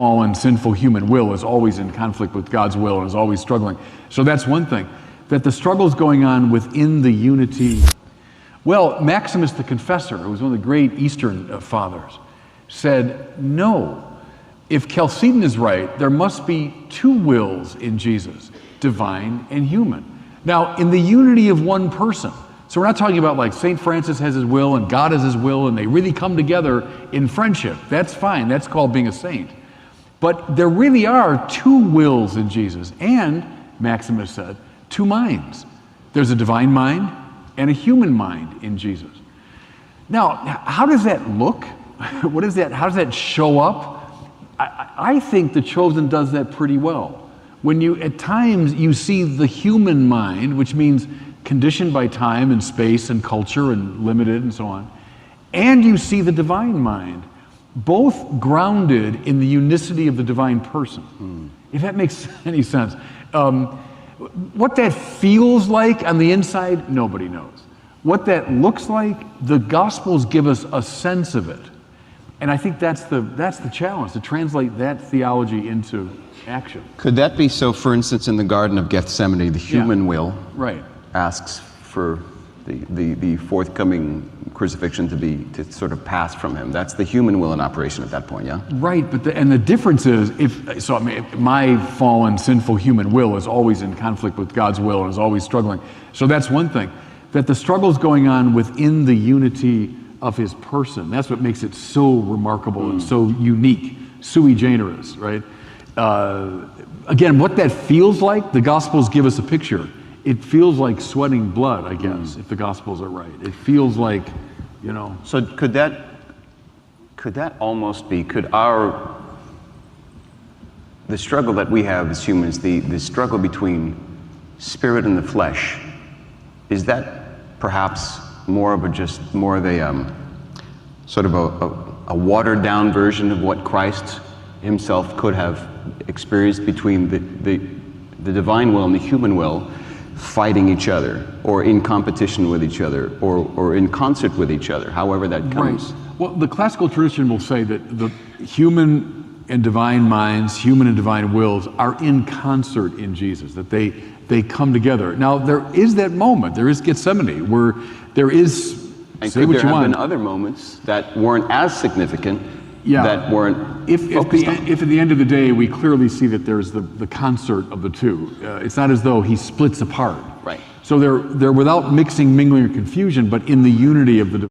fallen, sinful human will is always in conflict with God's will and is always struggling. So that's one thing. That the struggle's going on within the unity. Well, Maximus the Confessor, who was one of the great Eastern fathers, said, no, if Chalcedon is right, there must be two wills in Jesus, divine and human. Now, in the unity of one person. So we're not talking about like St. Francis has his will and God has his will and they really come together in friendship. That's fine. That's called being a saint. But there really are two wills in Jesus, and, Maximus said, two minds. There's a divine mind and a human mind in Jesus. Now, how does that look? What is that? How does that show up? I think The Chosen does that pretty well. When you, at times, you see the human mind, which means conditioned by time and space and culture and limited and so on, and you see the divine mind, both grounded in the unicity of the divine person. If that makes any sense. What that feels like on the inside, nobody knows. What that looks like, the Gospels give us a sense of it. And I think that's the challenge, to translate that theology into action. Could that be so, for instance, in the Garden of Gethsemane, the human will asks for the forthcoming crucifixion to sort of pass from him. That's the human will in operation at that point, yeah? Right, but the difference is, my fallen, sinful human will is always in conflict with God's will and is always struggling. So that's one thing. That the struggle's going on within the unity of his person. That's what makes it so remarkable and so unique, sui generis, right? Again, what that feels like, the Gospels give us a picture. It feels like sweating blood, I guess, if the Gospels are right. It feels like, you know. So could that almost be, the struggle that we have as humans, the struggle between spirit and the flesh, is that perhaps more of a sort of a watered down version of what Christ himself could have experienced between the divine will and the human will fighting each other, or in competition with each other, or in concert with each other, however that comes? Right. Well, the classical tradition will say that the human and divine minds, human and divine wills are in concert in Jesus, that they come together. Now, there is that moment, there is Gethsemane, where there is, and say what you want. Could there have been other moments that weren't as significant, that weren't focused on? If at the end of the day we clearly see that there's the concert of the two, it's not as though he splits apart. Right. So they're without mixing, mingling, or confusion, but in the unity of the